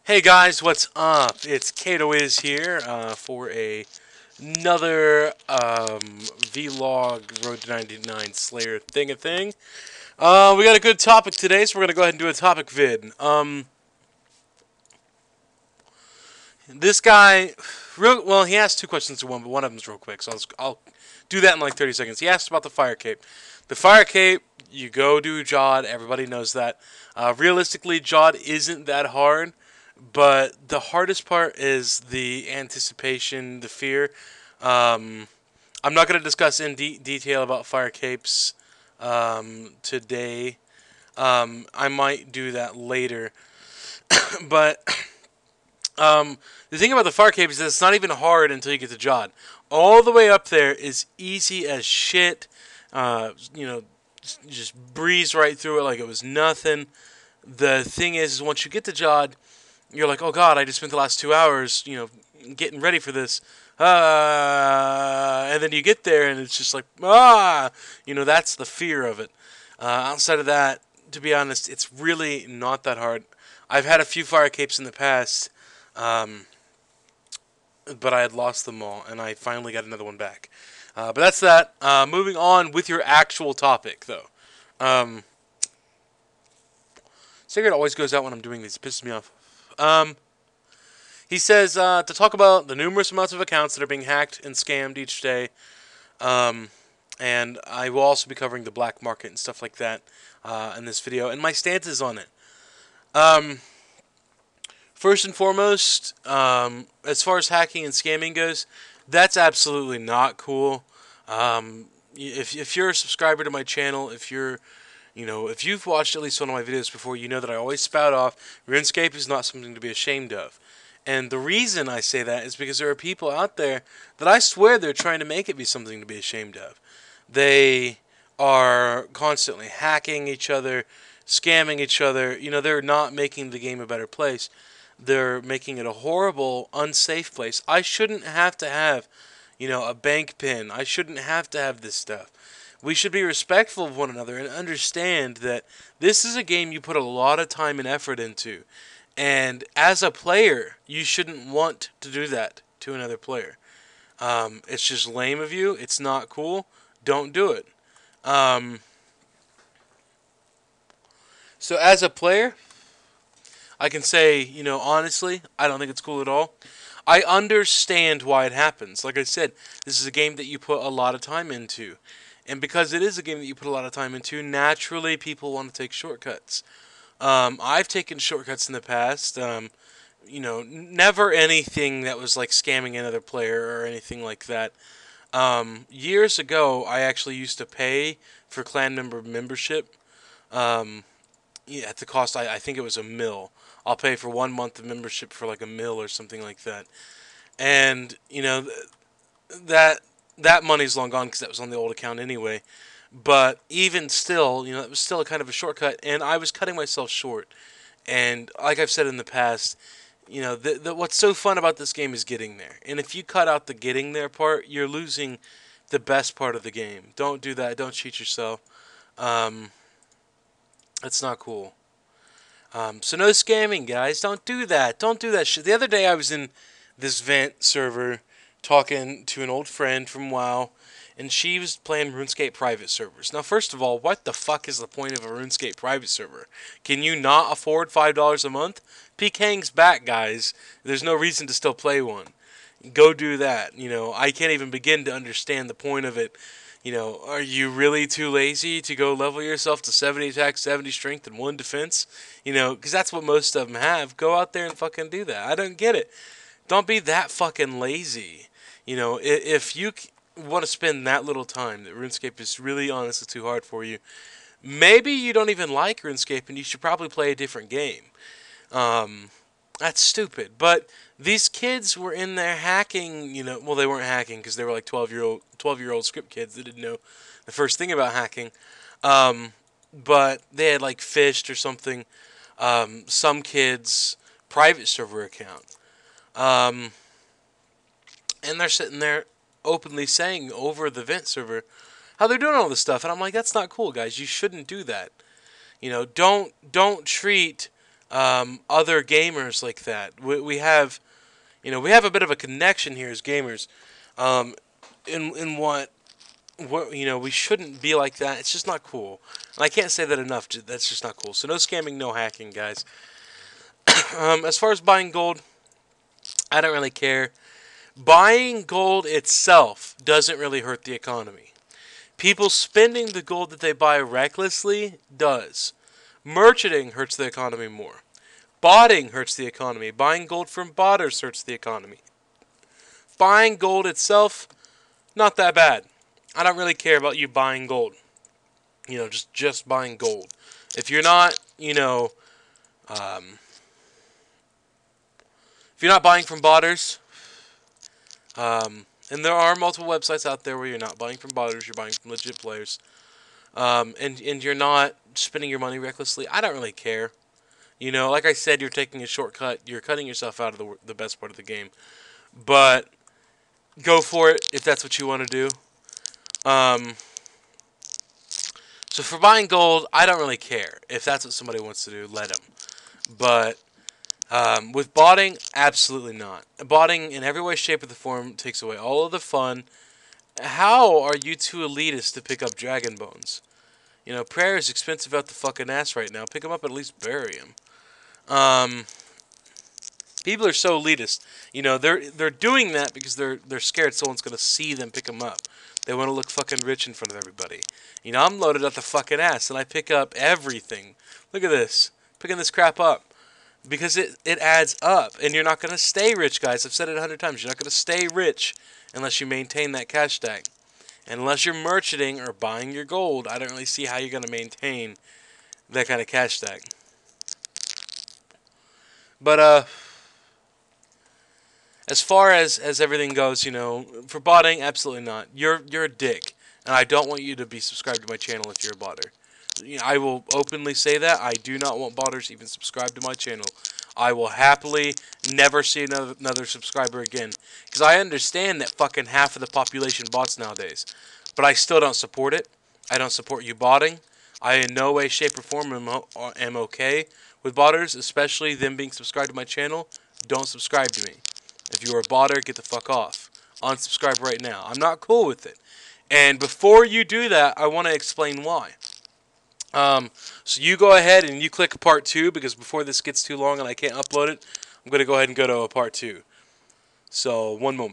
Hey guys, what's up? It's Kato Is here for another vlog Road to 99 Slayer thing. We got a good topic today, so we're gonna go ahead and do a topic vid. This guy, he asked two questions to one, but one of them's real quick, so I'll do that in like 30 seconds. He asked about the fire cape. The fire cape, you go do Jod. Everybody knows that. Realistically, Jod isn't that hard. But the hardest part is the anticipation, the fear. I'm not going to discuss in detail about fire capes today. I might do that later. But the thing about the fire cape is that it's not even hard until you get to Jod. All the way up there is easy as shit. Just breeze right through it like it was nothing. The thing is once you get to Jod, you're like, oh god, I just spent the last 2 hours, getting ready for this. And then you get there and it's just like, that's the fear of it. Outside of that, to be honest, it's really not that hard. I've had a few fire capes in the past, but I had lost them all, and I finally got another one back. But that's that. Moving on with your actual topic, though. Cigarette always goes out when I'm doing these. It pisses me off. He says to talk about the numerous amounts of accounts that are being hacked and scammed each day. And I will also be covering the black market and stuff like that in this video, and my stances on it. First and foremost, as far as hacking and scamming goes, that's absolutely not cool. If you're a subscriber to my channel, if you've watched at least one of my videos before, you know that I always spout off, RuneScape is not something to be ashamed of. And the reason I say that is because there are people out there that I swear they're trying to make it be something to be ashamed of. They are constantly hacking each other, scamming each other. They're not making the game a better place. They're making it a horrible, unsafe place. I shouldn't have to have, a bank pin. I shouldn't have to have this stuff. We should be respectful of one another and understand that this is a game you put a lot of time and effort into. And as a player, you shouldn't want to do that to another player. It's just lame of you. It's not cool. Don't do it. So as a player, I can say, honestly, I don't think it's cool at all. I understand why it happens. Like I said, this is a game that you put a lot of time into. And because it is a game that you put a lot of time into, naturally people want to take shortcuts. I've taken shortcuts in the past. Never anything that was like scamming another player or anything like that. Years ago, I actually used to pay for clan membership. At the cost, I think it was a mil. I'll pay for 1 month of membership for like a mil or something like that. And, that money's long gone because that was on the old account anyway. But even still, it was still a kind of a shortcut, and I was cutting myself short. And like I've said in the past, what's so fun about this game is getting there. And if you cut out the getting there part, you're losing the best part of the game. Don't do that. Don't cheat yourself. That's not cool. So no scamming, guys. Don't do that. Don't do that shit. The other day I was in this vent server talking to an old friend from WoW, and she was playing RuneScape private servers. Now, first of all, what the fuck is the point of a RuneScape private server? Can you not afford $5 a month? PKing's back, guys. There's no reason to still play one. Go do that. I can't even begin to understand the point of it. Are you really too lazy to go level yourself to 70 attack, 70 strength, and 1 defense? Because that's what most of them have. Go out there and fucking do that. I don't get it. Don't be that fucking lazy. If you want to spend that little time, that RuneScape is really honestly too hard for you, maybe you don't even like RuneScape and you should probably play a different game. That's stupid. But these kids were in there hacking, well, they weren't hacking because they were like 12-year-old script kids that didn't know the first thing about hacking. But they had like fished or something, some kid's private server account. And they're sitting there openly saying over the vent server how they're doing all this stuff. And I'm like, that's not cool, guys. You shouldn't do that. Don't treat other gamers like that. We have, we have a bit of a connection here as gamers. In what we shouldn't be like that. It's just not cool. And I can't say that enough. That's just not cool. So no scamming, no hacking, guys. As far as buying gold, I don't really care. Buying gold itself doesn't really hurt the economy. People spending the gold that they buy recklessly does. Merchanting hurts the economy more. Botting hurts the economy. Buying gold from botters hurts the economy. Buying gold itself, not that bad. I don't really care about you buying gold. Just buying gold. If you're not, if you're not buying from botters, and there are multiple websites out there where you're not buying from botters, you're buying from legit players, and you're not spending your money recklessly, I don't really care. Like I said, you're taking a shortcut. You're cutting yourself out of the best part of the game. But go for it if that's what you want to do. So for buying gold, I don't really care. If that's what somebody wants to do, let them. But with botting, absolutely not. Botting in every way, shape, or the form takes away all of the fun. How are you too elitist to pick up dragon bones? Prayer is expensive out the fucking ass right now. Pick them up, at least bury them. People are so elitist. They're doing that because they're scared someone's gonna see them pick them up. They want to look fucking rich in front of everybody. I'm loaded up the fucking ass, and I pick up everything. Look at this. Picking this crap up. Because it adds up. And you're not going to stay rich, guys. I've said it 100 times. You're not going to stay rich unless you maintain that cash stack. And unless you're merchanting or buying your gold, I don't really see how you're going to maintain that kind of cash stack. But, as far as everything goes, for botting, absolutely not. You're a dick. And I don't want you to be subscribed to my channel if you're a botter. I will openly say that. I do not want botters even subscribed to my channel. I will happily never see another subscriber again. Because I understand that fucking half of the population bots nowadays. But I still don't support it. I don't support you botting. I in no way, shape, or form am okay with botters, especially them being subscribed to my channel. Don't subscribe to me. If you're a botter, get the fuck off. Unsubscribe right now. I'm not cool with it. And before you do that, I want to explain why. So you go ahead and you click part 2, because before this gets too long and I can't upload it, I'm going to go ahead and go to a part 2. So, one moment.